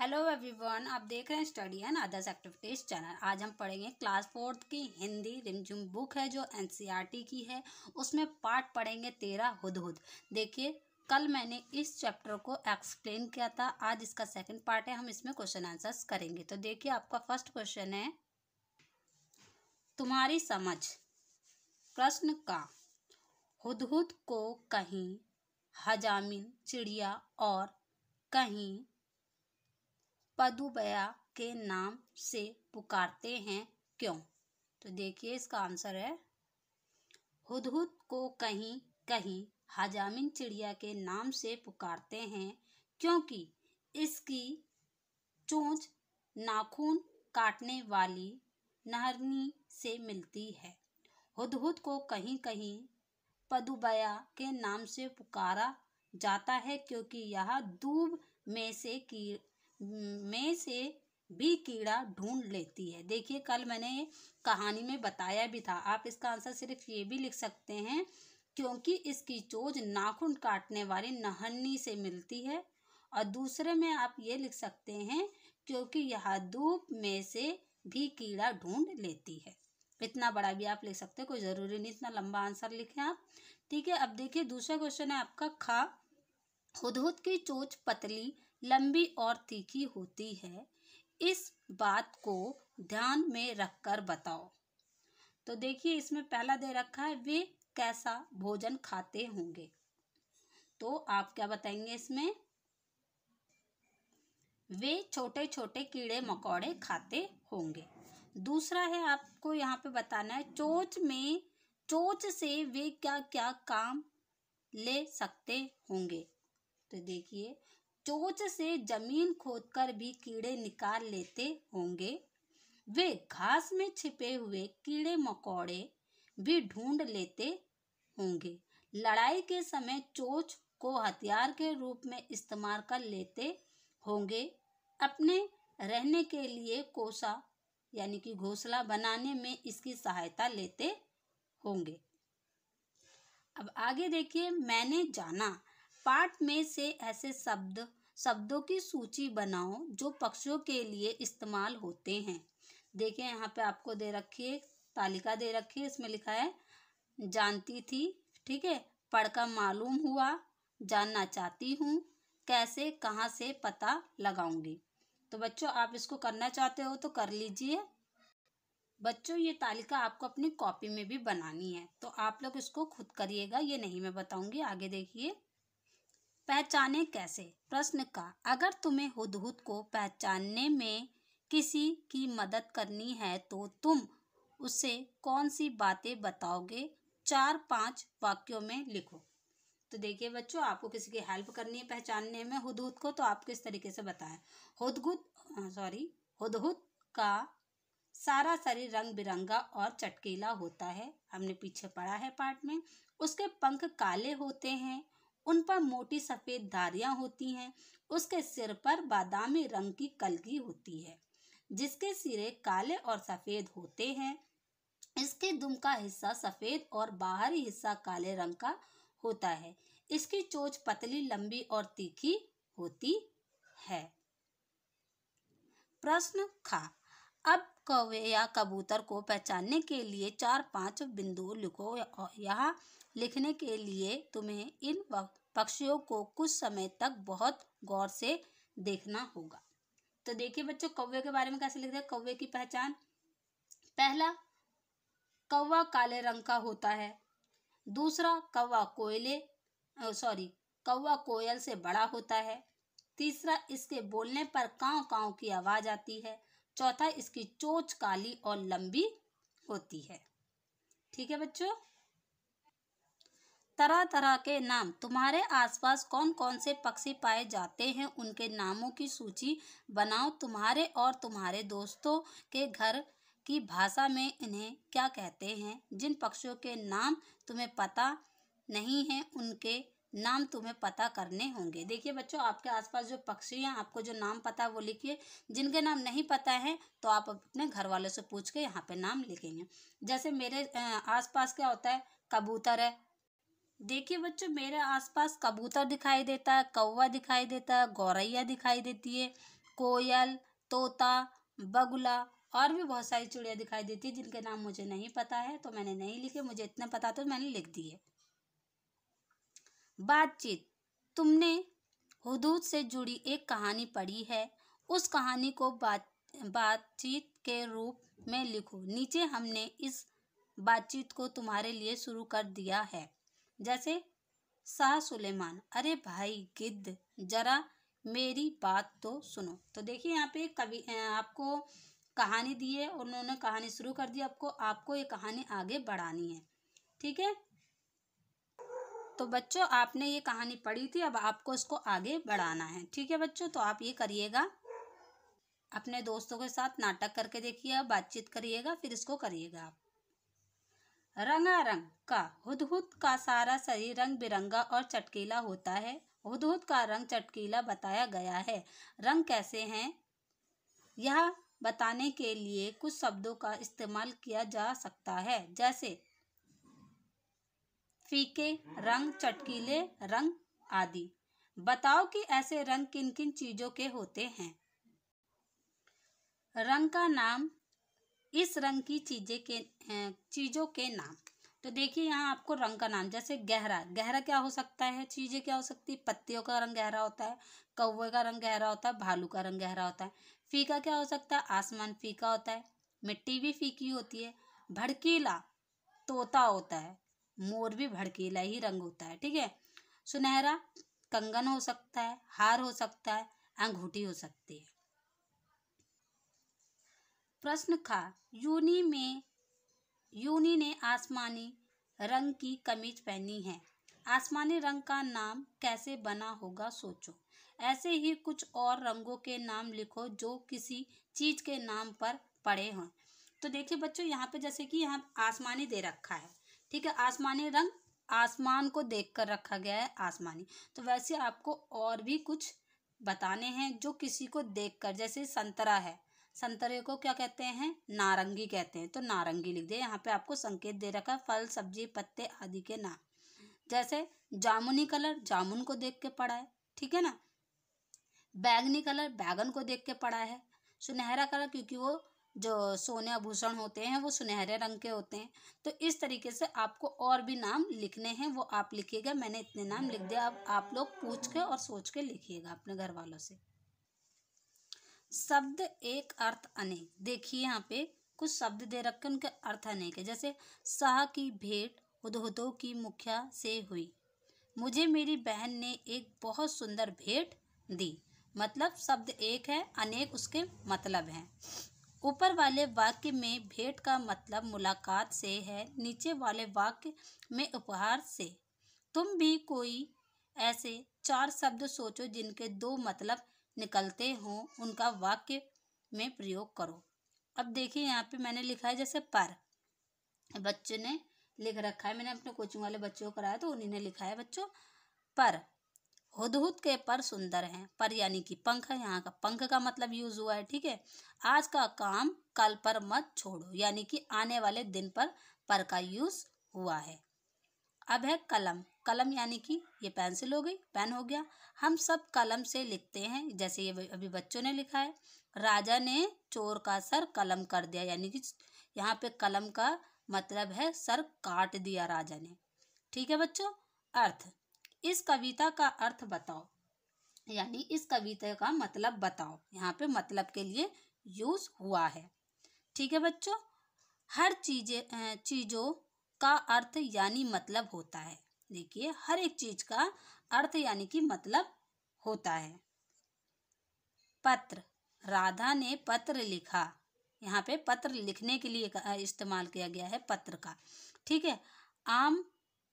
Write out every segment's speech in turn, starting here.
Hello everyone, आप देख रहे हैं study and others activities channel. आज हम पढ़ेंगे क्लास 4 की हिंदी रिमझिम बुक है जो एनसीईआरटी की है। उसमें पार्ट पढ़ेंगे 13 हुदहुद। देखिए, कल मैंने इस चैप्टर को एक्सप्लेन किया था, आज इसका सेकंड पार्ट है। हम इसमें क्वेश्चन आंसर्स करेंगे। तो देखिए, आपका फर्स्ट क्वेश्चन है, तुम्हारी समझ प्रश्न का। हुदहुद को कहीं हजामिल चिड़िया और कहीं पदुबया के नाम से पुकारते हैं, क्यों? तो देखिए, इसका आंसर है, हुदहुद को कहीं कहीं हजामिल चिड़िया के नाम से पुकारते हैं क्योंकि इसकी चोंच नाखून काटने वाली नहरनी से मिलती है। हुदहुद को कहीं कहीं पदुबया के नाम से पुकारा जाता है क्योंकि यह दूब में से भी कीड़ा ढूंढ लेती है। देखिए, कल मैंने ये कहानी में बताया भी था। आप इसका आंसर सिर्फ ये भी लिख सकते हैं, क्योंकि इसकी चोंच नाखून काटने वाली नहरनी से मिलती है। और दूसरे में आप ये लिख सकते हैं, क्योंकि यह धूप में से भी कीड़ा ढूंढ लेती है। इतना बड़ा भी आप लिख सकते हैं, कोई ज़रूरी नहीं इतना लंबा आंसर लिखें आप। ठीक है, अब देखिए, दूसरा क्वेश्चन है आपका, खा। हुदहुद की चोंच पतली, लंबी और तीखी होती है, इस बात को ध्यान में रखकर बताओ। तो देखिए, इसमें पहला दे रखा है, वे कैसा भोजन खाते होंगे। तो आप क्या बताएंगे इसमें? वे छोटे छोटे कीड़े मकोड़े खाते होंगे। दूसरा है, आपको यहाँ पे बताना है, चोंच से वे क्या क्या काम ले सकते होंगे। तो देखिए, चोंच से जमीन खोदकर भी कीड़े निकाल लेते होंगे। वे घास में छिपे हुए कीड़े मकोड़े भी ढूंढ लेते होंगे। लड़ाई के समय चोंच को हथियार के रूप में इस्तेमाल कर लेते होंगे। अपने रहने के लिए कोसा यानी कि घोंसला बनाने में इसकी सहायता लेते होंगे। अब आगे देखिए, मैंने जाना पाठ में से ऐसे शब्दों की सूची बनाओ जो पक्षियों के लिए इस्तेमाल होते हैं। देखिए, यहाँ पे आपको दे रखी है, तालिका दे रखी है। इसमें लिखा है, जानती थी, ठीक है, पढ़कर मालूम हुआ, जानना चाहती हूँ, कैसे कहाँ से पता लगाऊंगी। तो बच्चों, आप इसको करना चाहते हो तो कर लीजिए। बच्चों, ये तालिका आपको अपनी कॉपी में भी बनानी है, तो आप लोग इसको खुद करिएगा, ये नहीं मैं बताऊंगी। आगे देखिए, पहचाने कैसे प्रश्न का। अगर तुम्हें हुदहुद को पहचानने में किसी की मदद करनी है तो तुम उसे कौन सी बातें बताओगे? 4-5 वाक्यों में लिखो। तो देखिए बच्चों, आपको किसी की हेल्प करनी है पहचानने में हुदहुद को, तो आप किस तरीके से बताएं। हुदहुद का सारा शरीर रंग बिरंगा और चटकीला होता है, हमने पीछे पढ़ा है पाठ में। उसके पंख काले होते हैं, उन पर मोटी सफेद धारियां होती हैं। उसके सिर पर बादामी रंग की कलगी होती है, जिसके सिरे काले और सफेद होते हैं। इसके दुम का हिस्सा सफेद और बाहरी हिस्सा काले रंग का होता है। इसकी चोंच पतली, लंबी और तीखी होती है। प्रश्न खा। अब कौवे या कबूतर को पहचानने के लिए 4-5 बिंदु लिखो। यहाँ लिखने के लिए तुम्हें इन पक्षियों को कुछ समय तक बहुत गौर से देखना होगा। तो देखिए बच्चों, कौवे के बारे में कैसे लिखते हैं। कौवे की पहचान, पहला, कौवा काले रंग का होता है। दूसरा, कौवा कोयल से बड़ा होता है। तीसरा, इसके बोलने पर कांव कांव की आवाज आती है। चौथा, इसकी चोंच काली और लंबी होती है। ठीक है बच्चों। तरह तरह के नाम। तुम्हारे आसपास कौन कौन से पक्षी पाए जाते हैं, उनके नामों की सूची बनाओ। तुम्हारे और तुम्हारे दोस्तों के घर की भाषा में इन्हें क्या कहते हैं। जिन पक्षियों के नाम तुम्हें पता नहीं है, उनके नाम तुम्हें पता करने होंगे। देखिए बच्चों, आपके आसपास जो पक्षी हैं, आपको जो नाम पता है वो लिखिए। जिनके नाम नहीं पता है तो आप अपने घर वालों से पूछ के यहाँ पे नाम लिखेंगे। जैसे मेरे आसपास क्या होता है, कबूतर है। देखिए बच्चों, मेरे आसपास कबूतर दिखाई देता है, कौवा दिखाई देता है, गौरैया दिखाई देती है, कोयल, तोता, बगुला और भी बहुत सारी चिड़िया दिखाई देती है जिनके नाम मुझे नहीं पता है, तो मैंने नहीं लिखे। मुझे इतना पता तो मैंने लिख दिए। बातचीत। तुमने हुदूद से जुड़ी एक कहानी पढ़ी है, उस कहानी को बातचीत के रूप में लिखो। नीचे हमने इस बातचीत को तुम्हारे लिए शुरू कर दिया है। जैसे शाह सुलेमान, अरे भाई गिद्ध, जरा मेरी बात तो सुनो। तो देखिए यहाँ पे कवि आपको कहानी दी है, उन्होंने कहानी शुरू कर दी। आपको ये कहानी आगे बढ़ानी है, ठीक है। तो बच्चों आपने ये कहानी पढ़ी थी, अब आपको इसको आगे बढ़ाना है, ठीक है बच्चों। तो आप ये करिएगा, अपने दोस्तों के साथ नाटक करके देखिए, बातचीत करिएगा, फिर इसको करिएगा आप। रंगारंग का, हुदहुद का सारा शरीर रंग बिरंगा और चटकीला होता है। हुदहुद का रंग चटकीला बताया गया है। रंग कैसे हैं यह बताने के लिए कुछ शब्दों का इस्तेमाल किया जा सकता है, जैसे फीके रंग, चटकीले रंग आदि। बताओ कि ऐसे रंग किन किन चीजों के होते हैं। रंग का नाम, इस रंग की चीजों के नाम। तो देखिए यहाँ आपको रंग का नाम, जैसे गहरा, गहरा क्या हो सकता है, चीजें क्या हो सकती है, पत्तियों का रंग गहरा होता है, कौवे का रंग गहरा होता है, भालू का रंग गहरा होता है। फीका क्या हो सकता है, आसमान फीका होता है, मिट्टी भी फीकी होती है। भड़कीला, तोता होता है, मोर भी भड़कीला ही रंग होता है, ठीक है। सुनहरा, कंगन हो सकता है, हार हो सकता है, अंगूठी हो सकती है। प्रश्न खा, यूनी ने आसमानी रंग की कमीज पहनी है। आसमानी रंग का नाम कैसे बना होगा, सोचो। ऐसे ही कुछ और रंगों के नाम लिखो जो किसी चीज के नाम पर पड़े हों। तो देखिए बच्चों यहाँ पे जैसे कि यहाँ आसमानी दे रखा है, ठीक है। आसमानी रंग, आसमान को देख कर रखा गया है आसमानी। तो वैसे आपको और भी कुछ बताने हैं जो किसी को देखकर, जैसे संतरा है, संतरे को क्या कहते हैं, नारंगी कहते हैं, तो नारंगी लिख दे। यहाँ पे आपको संकेत दे रखा है फल, सब्जी, पत्ते आदि के नाम। जैसे जामुनी कलर, जामुन को देख के पढ़ा है, ठीक है ना। बैगनी कलर, बैगन को देख के पढ़ा है। सुनहरा कलर, क्योंकि वो जो सोने आभूषण होते हैं वो सुनहरे रंग के होते हैं। तो इस तरीके से आपको और भी नाम लिखने हैं, वो आप लिखिएगा। मैंने इतने नाम लिख दिया, अब आप लोग पूछ के और सोच के लिखिएगा अपने घर वालों से। शब्द एक अर्थ अनेक। देखिए यहाँ पे कुछ शब्द दे रखे, उनके अर्थ अनेक है। जैसे शाह की भेंट हुदहुदों की मुखिया से हुई। मुझे मेरी बहन ने एक बहुत सुंदर भेंट दी। मतलब शब्द एक है, अनेक उसके मतलब हैं। ऊपर वाले वाक्य में भेंट का मतलब मुलाकात से है, नीचे वाले वाक्य में उपहार से। तुम भी कोई ऐसे 4 शब्द सोचो जिनके 2 मतलब निकलते हों, उनका वाक्य में प्रयोग करो। अब देखिए यहाँ पे मैंने लिखा है जैसे पर, बच्चे ने लिख रखा है, मैंने अपने कोचिंग वाले बच्चों को कराया तो उन्हीं ने लिखा है बच्चों पर। हुदहुद के पर सुंदर हैं, पर यानी कि पंख है, यहाँ का पंख का मतलब यूज हुआ है, ठीक है। आज का काम कल पर मत छोड़ो, यानी कि आने वाले दिन पर का यूज हुआ है। अब है कलम, कलम यानी कि ये पेंसिल हो गई, पेन हो गया। हम सब कलम से लिखते हैं, जैसे ये अभी बच्चों ने लिखा है। राजा ने चोर का सर कलम कर दिया, यानी कि यहाँ पे कलम का मतलब है सर काट दिया राजा ने, ठीक है बच्चों। अर्थ, इस कविता का अर्थ बताओ, यानी इस कविता का मतलब बताओ। यहाँ पे मतलब के लिए यूज हुआ है, ठीक है बच्चों। हर चीजों का अर्थ यानी मतलब होता है। देखिए हर एक चीज का अर्थ यानी कि मतलब होता है। पत्र, राधा ने पत्र लिखा। यहाँ पे पत्र लिखने के लिए इस्तेमाल किया गया है पत्र का, ठीक है। आम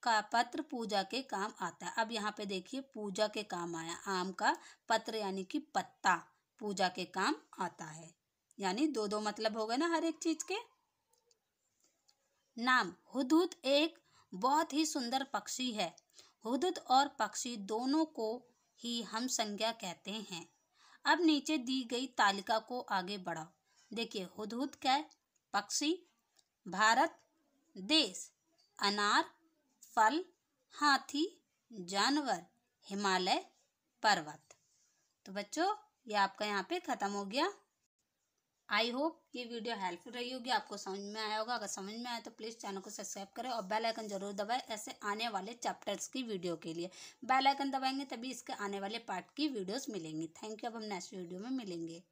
का पत्र पूजा के काम आता है। अब यहाँ पे देखिए पूजा के काम आया, आम का पत्र यानी कि पत्ता पूजा के काम आता है, यानी 2 मतलब हो गए ना हर एक चीज के। नाम, हुदहुद एक बहुत ही सुंदर पक्षी है। हुदहुद और पक्षी दोनों को ही हम संज्ञा कहते हैं। अब नीचे दी गई तालिका को आगे बढ़ाओ। देखिए हुदहुद क्या है, पक्षी, भारत, देश, अनार, फल, हाथी, जानवर, हिमालय, पर्वत। तो बच्चों ये आपका यहाँ पे ख़त्म हो गया। आई होप ये वीडियो हेल्पफुल रही होगी, आपको समझ में आया होगा। अगर समझ में आया तो प्लीज़ चैनल को सब्सक्राइब करें और बेल आइकन जरूर दबाएं ऐसे आने वाले चैप्टर्स की वीडियो के लिए। बेल आइकन दबाएंगे तभी इसके आने वाले पार्ट की वीडियोस मिलेंगी। Thank you. अब हम नेक्स्ट वीडियो में मिलेंगे।